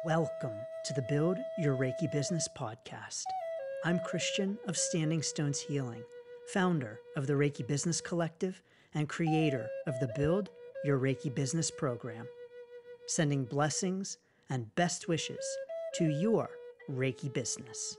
Welcome to the Build Your Reiki Business podcast. I'm Christian of Standing Stones Healing, founder of the Reiki Business Collective and creator of the Build Your Reiki Business program, sending blessings and best wishes to your Reiki business.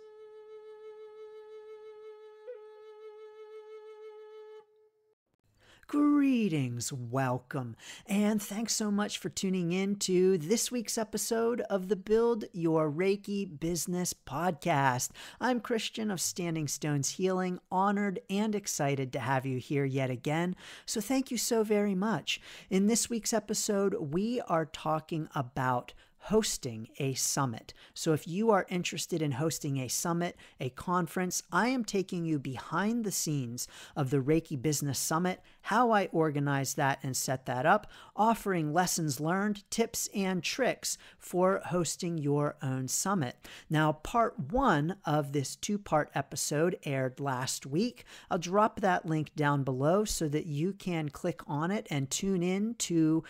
Greetings, welcome, and thanks so much for tuning in to this week's episode of the Build Your Reiki Business podcast. I'm Christian of Standing Stones Healing, honored and excited to have you here yet again, so thank you so very much. In this week's episode, we are talking about hosting a summit. So if you are interested in hosting a summit, a conference, I am taking you behind the scenes of the Reiki Business Summit, how I organize that and set that up, offering lessons learned, tips, and tricks for hosting your own summit. Now, part one of this two-part episode aired last week. I'll drop that link down below so that you can click on it and tune in to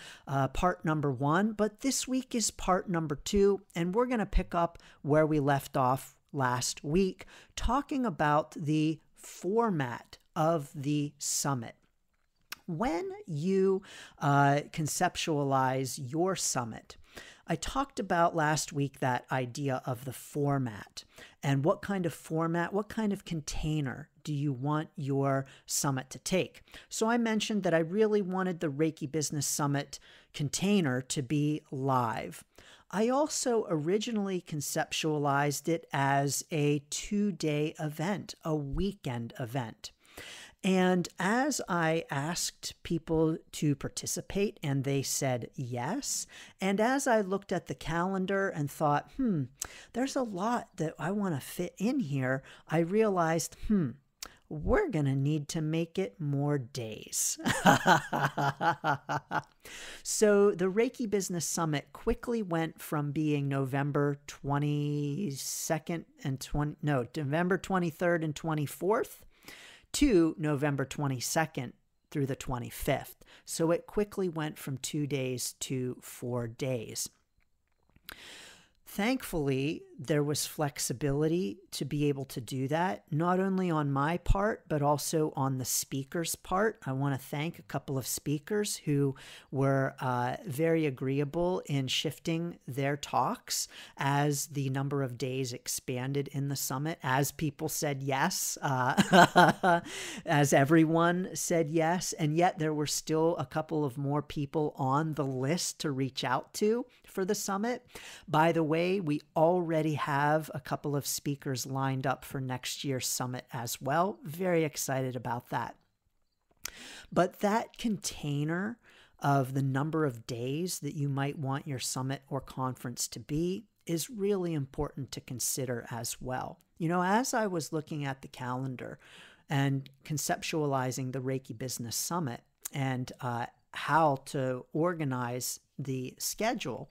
part number one. But this week is part number two, and we're going to pick up where we left off last week, talking about the format of the summit. When you conceptualize your summit, I talked about last week that idea of the format and what kind of format, what kind of container do you want your summit to take? So I mentioned that I really wanted the Reiki Business Summit container to be live. I also originally conceptualized it as a 2-day event, a weekend event. And as I asked people to participate and they said yes, and as I looked at the calendar and thought, there's a lot that I want to fit in here, I realized, we're going to need to make it more days. So the Reiki Business Summit quickly went from being November 23rd and 24th to November 22nd through the 25th. So it quickly went from 2 days to 4 days. Thankfully, there was flexibility to be able to do that, not only on my part, but also on the speaker's part. I want to thank a couple of speakers who were very agreeable in shifting their talks as the number of days expanded in the summit, as people said yes, as everyone said yes, and yet there were still a couple of more people on the list to reach out to for the summit. By the way, we already have a couple of speakers lined up for next year's summit as well. Very excited about that. But that container of the number of days that you might want your summit or conference to be is really important to consider as well. You know, as I was looking at the calendar and conceptualizing the Reiki Business Summit and how to organize the schedule,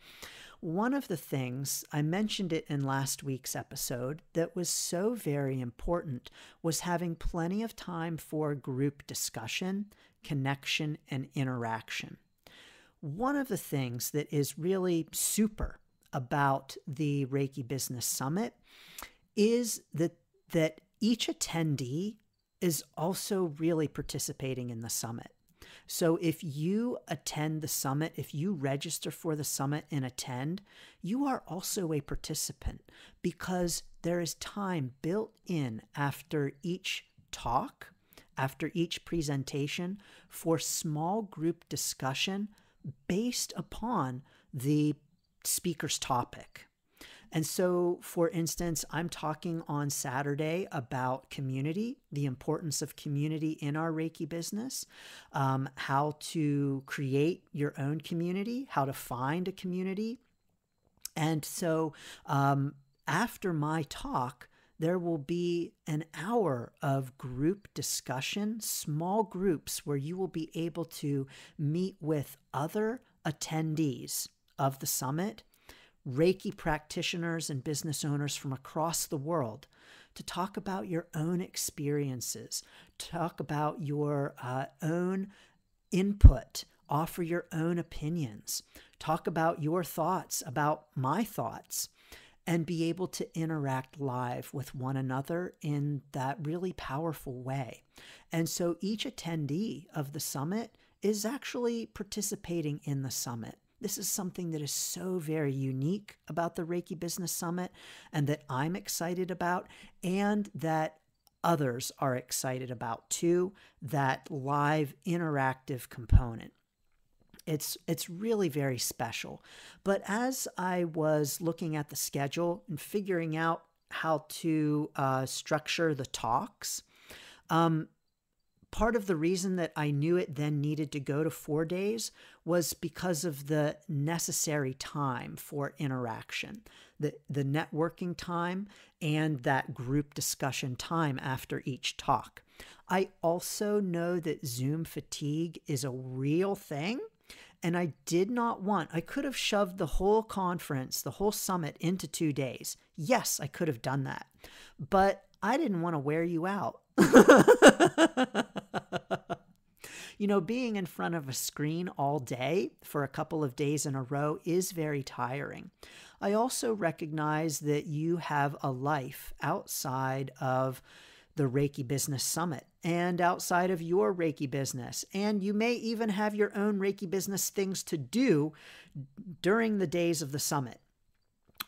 one of the things, I mentioned it in last week's episode, that was so very important was having plenty of time for group discussion, connection, and interaction. One of the things that is really super about the Reiki Business Summit is that each attendee is also really participating in the summit. So if you attend the summit, if you register for the summit and attend, you are also a participant because there is time built in after each talk, after each presentation for small group discussion based upon the speaker's topic. And so, for instance, I'm talking on Saturday about community, the importance of community in our Reiki business, how to create your own community, how to find a community. And so after my talk, there will be an hour of group discussion, small groups where you will be able to meet with other attendees of the summit, Reiki practitioners and business owners from across the world, to talk about your own experiences, talk about your own input offer your own opinions, talk about your thoughts, about my thoughts, and be able to interact live with one another in that really powerful way. And so each attendee of the summit is actually participating in the summit. This is something that is so very unique about the Reiki Business Summit, and that I'm excited about, and that others are excited about too, that live interactive component. It's really very special. But as I was looking at the schedule and figuring out how to structure the talks, part of the reason that I knew it then needed to go to 4 days was because of the necessary time for interaction, the networking time, and that group discussion time after each talk. I also know that Zoom fatigue is a real thing. And I could have shoved the whole conference, the whole summit into 2 days. Yes, I could have done that. But I didn't want to wear you out. Being in front of a screen all day for a couple of days in a row is very tiring. I also recognize that you have a life outside of the Reiki Business Summit and outside of your Reiki business. And you may even have your own Reiki business things to do during the days of the summit,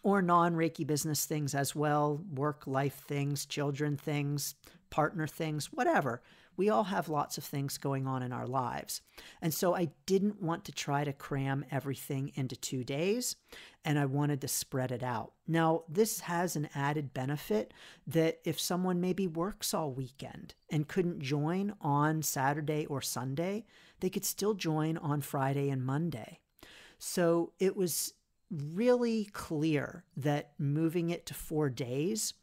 or non-Reiki business things as well, work life things, children things, partner things, whatever. We all have lots of things going on in our lives. And so I didn't want to try to cram everything into 2 days, and I wanted to spread it out. Now, this has an added benefit that if someone maybe works all weekend and couldn't join on Saturday or Sunday, they could still join on Friday and Monday. So it was really clear that moving it to 4 days,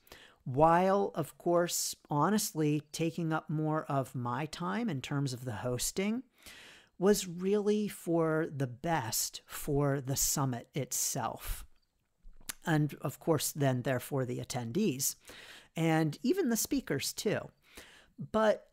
while, of course, honestly, taking up more of my time in terms of the hosting, was really for the best for the summit itself. And, of course, then, therefore, the attendees, and even the speakers, too. But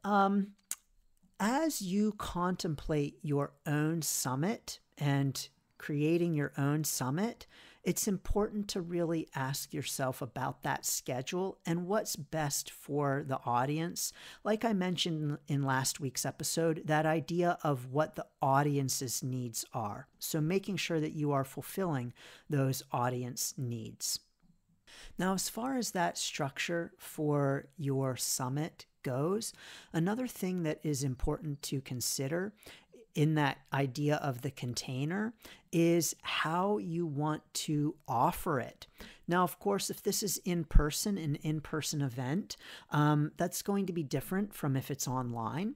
as you contemplate your own summit and creating your own summit, it's important to really ask yourself about that schedule and what's best for the audience. Like I mentioned in last week's episode, that idea of what the audience's needs are. So making sure that you are fulfilling those audience needs. Now, as far as that structure for your summit goes, another thing that is important to consider in that idea of the container is how you want to offer it. Now, of course, if this is in person, an in-person event, that's going to be different from if it's online.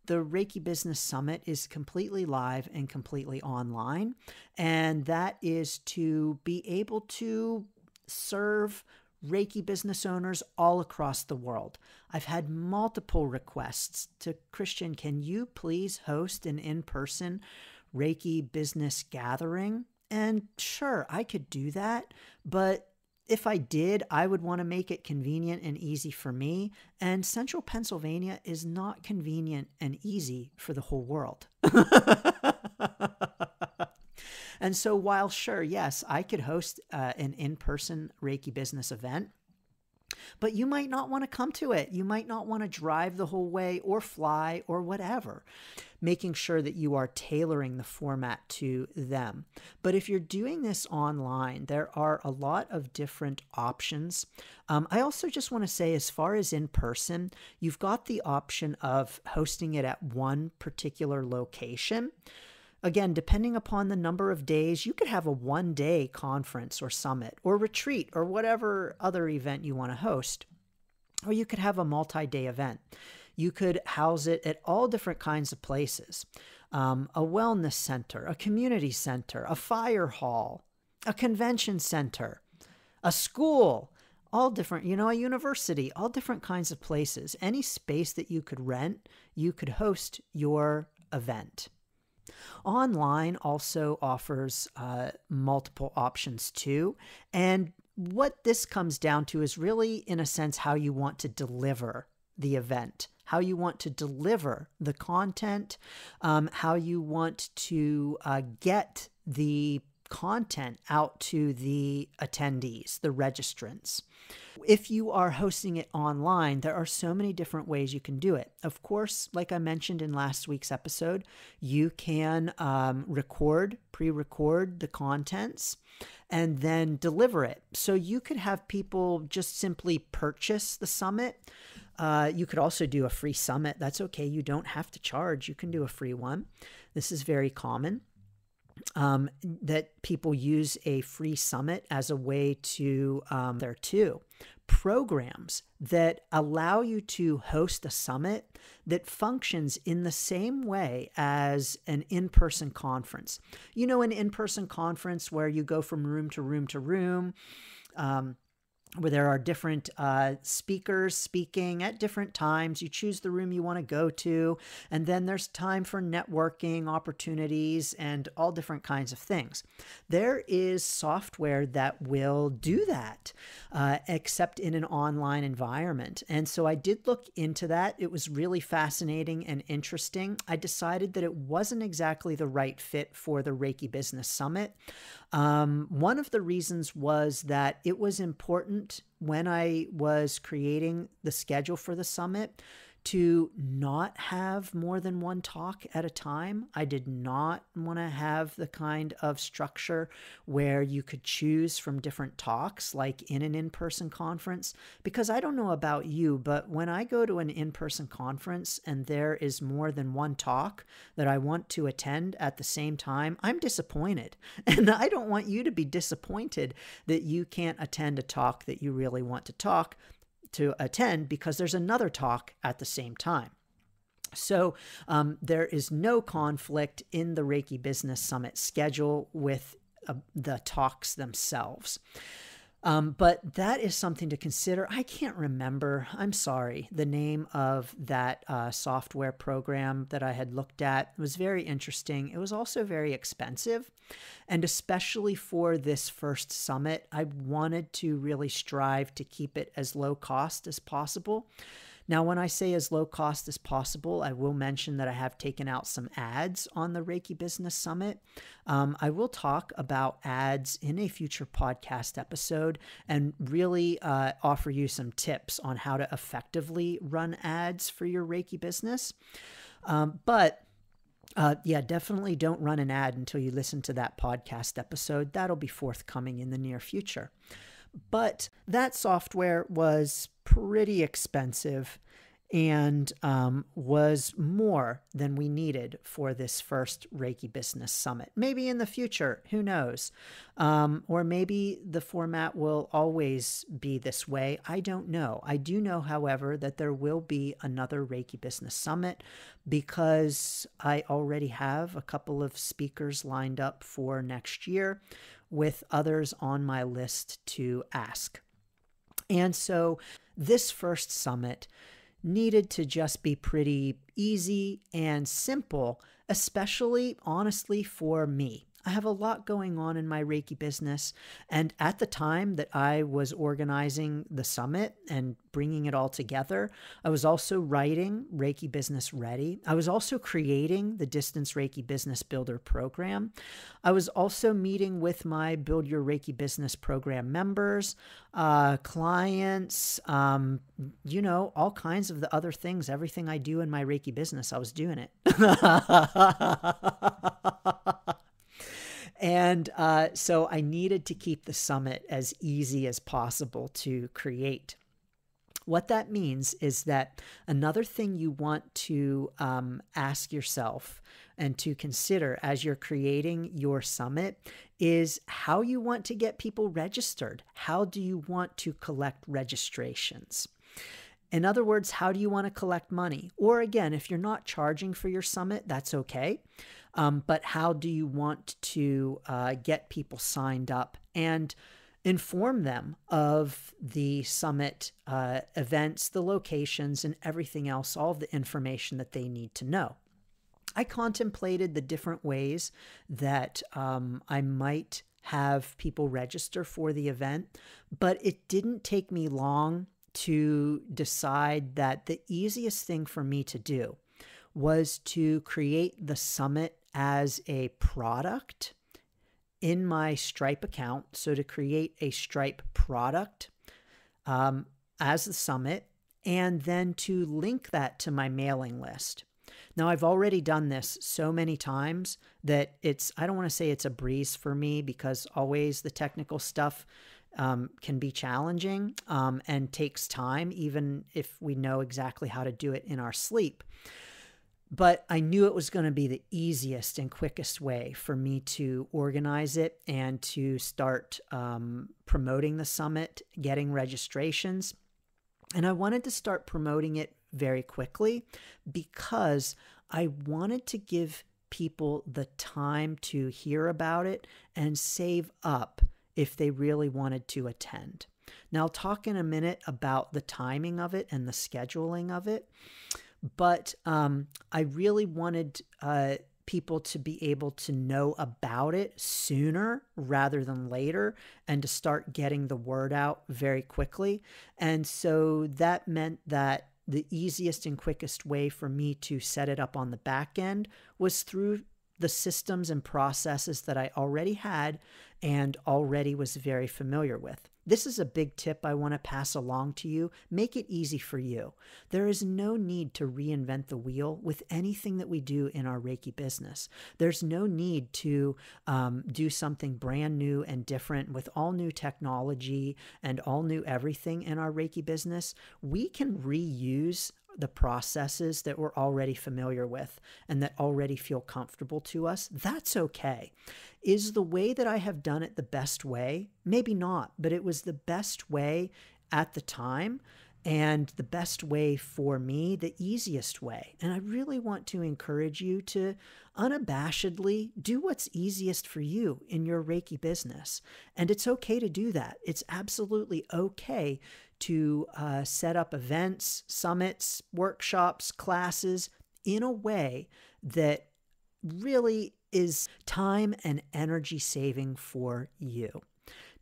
The Reiki Business Summit is completely live and completely online, and that is to be able to serve Reiki business owners all across the world. I've had multiple requests to, Christian, can you please host an in-person Reiki business gathering? And sure, I could do that, but if I did, I would want to make it convenient and easy for me. And Central Pennsylvania is not convenient and easy for the whole world. And so while sure, yes, I could host an in-person Reiki business event, but you might not want to come to it. You might not want to drive the whole way or fly or whatever, making sure that you are tailoring the format to them. But if you're doing this online, there are a lot of different options. I also just want to say, as far as in person, you've got the option of hosting it at one particular location. Again, depending upon the number of days, you could have a 1-day conference or summit or retreat or whatever other event you want to host. Or you could have a multi-day event. You could house it at all different kinds of places. A wellness center, a community center, a fire hall, a convention center, a school, all different, a university, all different kinds of places. Any space that you could rent, you could host your event. Online also offers multiple options too. And what this comes down to is really, in a sense, how you want to deliver the event, how you want to deliver the content, how you want to get the content out to the attendees, the registrants. If you are hosting it online, there are so many different ways you can do it. Of course, like I mentioned in last week's episode, you can pre-record the contents and then deliver it. So you could have people just simply purchase the summit. You could also do a free summit. That's okay. You don't have to charge. You can do a free one. This is very common. That people use a free summit as a way to, there are two programs that allow you to host a summit that functions in the same way as an in-person conference. You know, an in-person conference where you go from room to room to room, where there are different speakers speaking at different times. You choose the room you want to go to, and then there's time for networking opportunities and all different kinds of things. There is software that will do that, except in an online environment. And so I did look into that. It was really fascinating and interesting. I decided that it wasn't exactly the right fit for the Reiki Business Summit. One of the reasons was that it was important when I was creating the schedule for the summit to not have more than one talk at a time. I did not want to have the kind of structure where you could choose from different talks like in an in-person conference, because I don't know about you, but when I go to an in-person conference and there is more than one talk that I want to attend at the same time, I'm disappointed. And I don't want you to be disappointed that you can't attend a talk that you really want to attend because there's another talk at the same time. So there is no conflict in the Reiki Business Summit schedule with the talks themselves. But that is something to consider. I can't remember, I'm sorry, the name of that software program that I had looked at. It was very interesting. It was also very expensive. And especially for this first summit, I wanted to really strive to keep it as low cost as possible. Now, when I say as low cost as possible, I will mention that I have taken out some ads on the Reiki Business Summit. I will talk about ads in a future podcast episode and really offer you some tips on how to effectively run ads for your Reiki business. Yeah, definitely don't run an ad until you listen to that podcast episode. That'll be forthcoming in the near future. But that software was pretty expensive and was more than we needed for this first Reiki Business Summit. Maybe in the future, who knows? Or maybe the format will always be this way. I don't know. I do know, however, that there will be another Reiki Business Summit because I already have a couple of speakers lined up for next year with others on my list to ask. And so this first summit needed to just be pretty easy and simple, especially, honestly, for me. I have a lot going on in my Reiki business, and at the time that I was organizing the summit and bringing it all together, I was also writing Reiki Business Ready. I was also creating the Distance Reiki Business Builder program. I was also meeting with my Build Your Reiki Business program members, clients, all kinds of the other things, everything I do in my Reiki business, I was doing it. And so I needed to keep the summit as easy as possible to create. What that means is that another thing you want to ask yourself and to consider as you're creating your summit is how you want to get people registered. How do you want to collect registrations? In other words, how do you want to collect money? Or again, if you're not charging for your summit, that's okay. But how do you want to get people signed up and inform them of the summit events, the locations, and everything else, all of the information that they need to know? I contemplated the different ways that I might have people register for the event, but it didn't take me long to decide that the easiest thing for me to do was to create the summit as a product in my Stripe account. So to create a Stripe product as the summit, and then to link that to my mailing list. Now, I've already done this so many times that I don't want to say it's a breeze for me, because always the technical stuff can be challenging and takes time, even if we know exactly how to do it in our sleep. But I knew it was going to be the easiest and quickest way for me to organize it and to start promoting the summit, getting registrations. And I wanted to start promoting it very quickly because I wanted to give people the time to hear about it and save up if they really wanted to attend. Now, I'll talk in a minute about the timing of it and the scheduling of it. But I really wanted people to be able to know about it sooner rather than later, and to start getting the word out very quickly. And so that meant that the easiest and quickest way for me to set it up on the back end was through the systems and processes that I already had and already was very familiar with. This is a big tip I want to pass along to you. Make it easy for you. There is no need to reinvent the wheel with anything that we do in our Reiki business. There's no need to do something brand new and different with all new technology and all new everything in our Reiki business. We can reuse the processes that we're already familiar with and that already feel comfortable to us. That's okay. Is the way that I have done it the best way? Maybe not, but it was the best way at the time, and the best way for me, the easiest way. And I really want to encourage you to unabashedly do what's easiest for you in your Reiki business. And it's okay to do that. It's absolutely okay to set up events, summits, workshops, classes in a way that really is time and energy saving for you.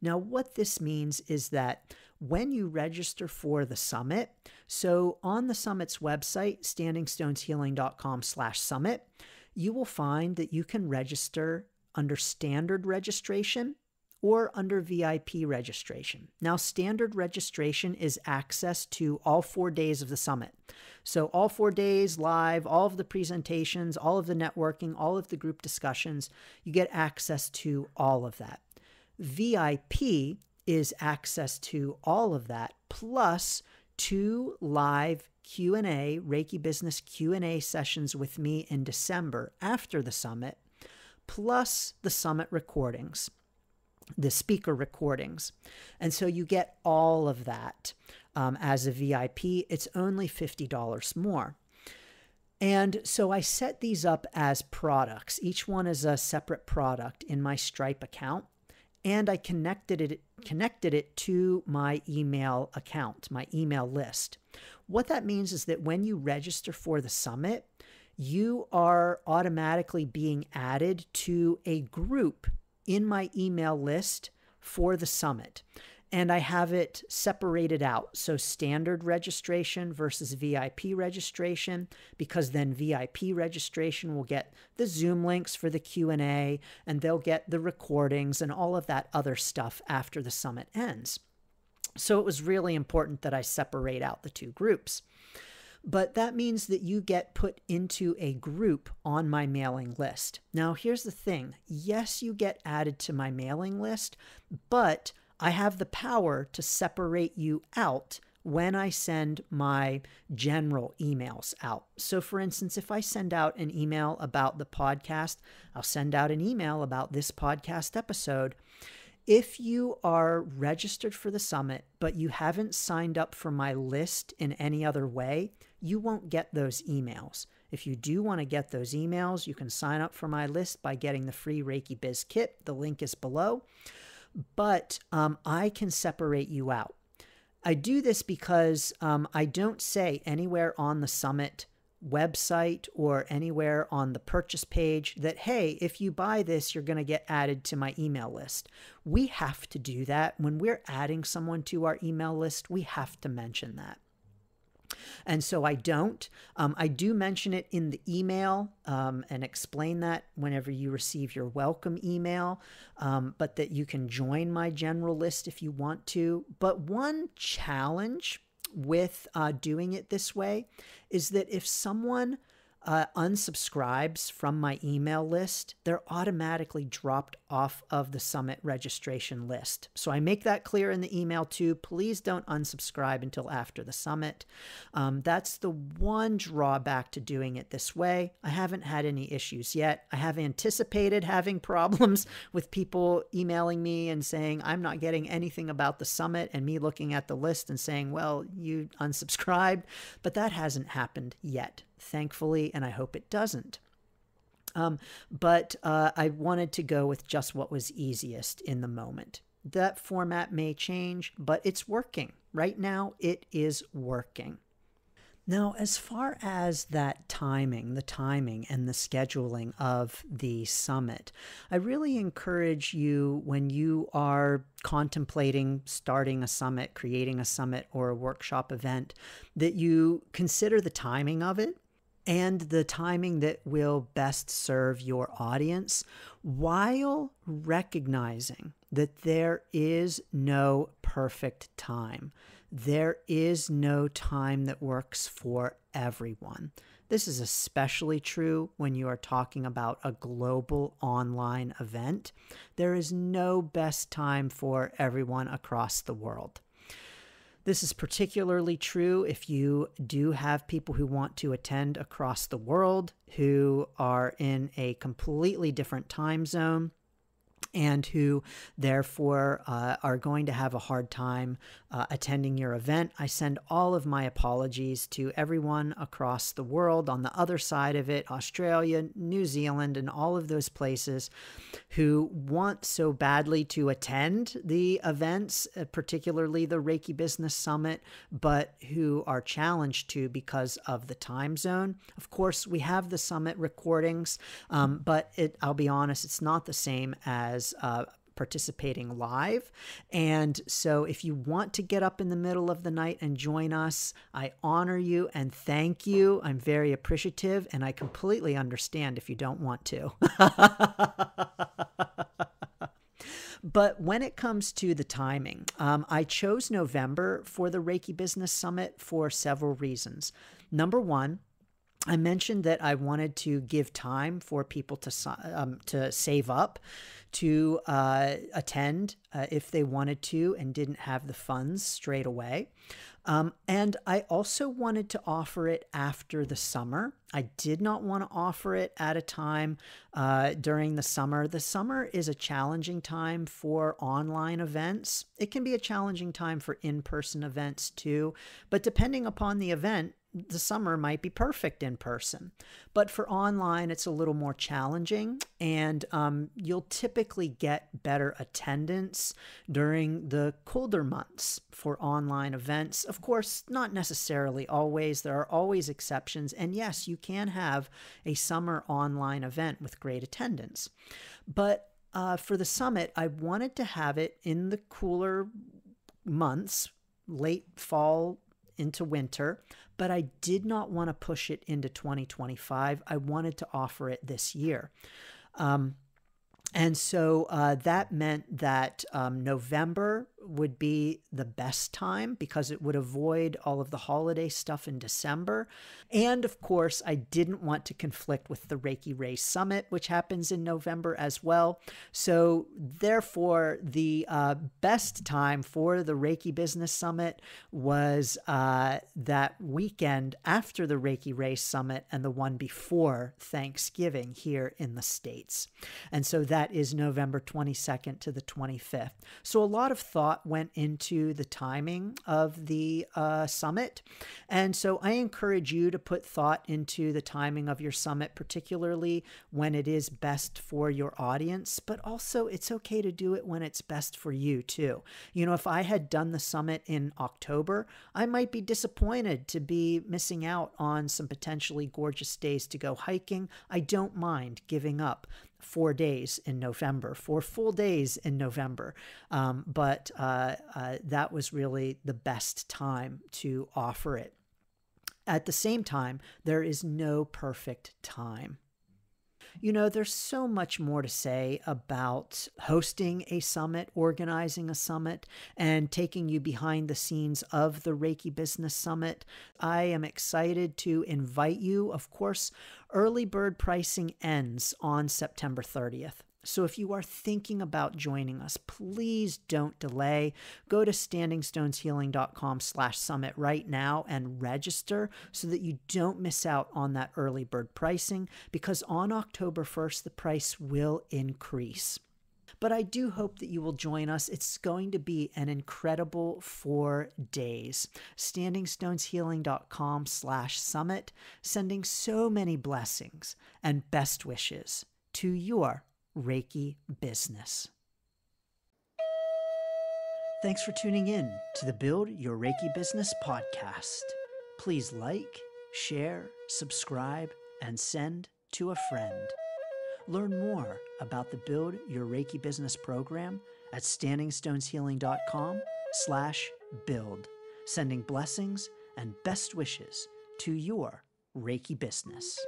Now, what this means is that when you register for the summit, so on the summit's website, standingstoneshealing.com/summit, you will find that you can register under standard registration or under VIP registration. Now, standard registration is access to all 4 days of the summit. So all 4 days live, all of the presentations, all of the networking, all of the group discussions, you get access to all of that. VIP is access to all of that, plus 2 live Q&A, Reiki Business Q&A sessions with me in December after the summit, plus the summit recordings, the speaker recordings. And so you get all of that as a VIP. It's only $50 more. And so I set these up as products. Each one is a separate product in my Stripe account. And I connected it to my email account, my email list. What that means is that when you register for the summit, you are automatically being added to a group in my email list for the summit. And I have it separated out. So standard registration versus VIP registration, because then VIP registration will get the Zoom links for the Q&A, and they'll get the recordings and all of that other stuff after the summit ends. So it was really important that I separate out the 2 groups. But that means that you get put into a group on my mailing list. Now, here's the thing. Yes, you get added to my mailing list, but I have the power to separate you out when I send my general emails out. So for instance, if I send out an email about the podcast, I'll send out an email about this podcast episode. If you are registered for the summit, but you haven't signed up for my list in any other way, you won't get those emails. If you do want to get those emails, you can sign up for my list by getting the free Reiki Biz Kit. The link is below. But I can separate you out. I do this because I don't say anywhere on the summit website or anywhere on the purchase page that, hey, if you buy this, you're going to get added to my email list. We have to do that. When we're adding someone to our email list, we have to mention that. And so I don't. I do mention it in the email and explain that whenever you receive your welcome email, but that you can join my general list if you want to. But one challenge with doing it this way is that if someone unsubscribes from my email list, they're automatically dropped off of the summit registration list. So I make that clear in the email too. Please don't unsubscribe until after the summit. That's the one drawback to doing it this way. I haven't had any issues yet. I have anticipated having problems with people emailing me and saying, I'm not getting anything about the summit, and me looking at the list and saying, well, you unsubscribed, but that hasn't happened yet, thankfully, and I hope it doesn't. But I wanted to go with just what was easiest in the moment. That format may change, but it's working. Right now, it is working. Now, as far as that timing, the timing and the scheduling of the summit, I really encourage you, when you are contemplating starting a summit, creating a summit or a workshop event, that you consider the timing of it and the timing that will best serve your audience, while recognizing that there is no perfect time. There is no time that works for everyone. This is especially true when you are talking about a global online event. There is no best time for everyone across the world. This is particularly true if you do have people who want to attend across the world, who are in a completely different time zone, and who therefore are going to have a hard time attending your event. I send all of my apologies to everyone across the world on the other side of it, Australia, New Zealand, and all of those places who want so badly to attend the events, particularly the Reiki Business Summit, but who are challenged to because of the time zone. Of course, we have the summit recordings, but I'll be honest, it's not the same as participating live. And so if you want to get up in the middle of the night and join us, I honor you and thank you. I'm very appreciative, and I completely understand if you don't want to. But when it comes to the timing, I chose November for the Reiki Business Summit for several reasons. Number one, I mentioned that I wanted to give time for people to save up to attend if they wanted to and didn't have the funds straight away. And I also wanted to offer it after the summer. I did not want to offer it at a time during the summer. The summer is a challenging time for online events. It can be a challenging time for in-person events too, but depending upon the event, the summer might be perfect in person, but for online, it's a little more challenging, and you'll typically get better attendance during the colder months for online events. Of course, not necessarily always. There are always exceptions, and yes, you can have a summer online event with great attendance. But for the summit, I wanted to have it in the cooler months, late fall into winter, but I did not want to push it into 2025. I wanted to offer it this year. And so that meant that November would be the best time because it would avoid all of the holiday stuff in December. And of course, I didn't want to conflict with the Reiki Race Summit, which happens in November as well. So therefore, the best time for the Reiki Business Summit was that weekend after the Reiki Race Summit and the one before Thanksgiving here in the States. And so that is November 22nd to the 25th. So a lot of thought thought went into the timing of the summit. And so I encourage you to put thought into the timing of your summit, particularly when it is best for your audience, but also it's okay to do it when it's best for you too. You know, if I had done the summit in October, I might be disappointed to be missing out on some potentially gorgeous days to go hiking. I don't mind giving up 4 days in November, 4 full days in November. But that was really the best time to offer it. At the same time, there is no perfect time. You know, there's so much more to say about hosting a summit, organizing a summit, and taking you behind the scenes of the Reiki Business Summit. I am excited to invite you. Of course, early bird pricing ends on September 30th. So if you are thinking about joining us, please don't delay. Go to standingstoneshealing.com/summit right now and register so that you don't miss out on that early bird pricing, because on October 1st, the price will increase. But I do hope that you will join us. It's going to be an incredible 4 days. standingstoneshealing.com/summit, sending so many blessings and best wishes to your Reiki business. Thanks for tuning in to the Build Your Reiki Business podcast. Please like, share, subscribe, and send to a friend. Learn more about the Build Your Reiki Business program at standingstoneshealing.com/build, sending blessings and best wishes to your Reiki business.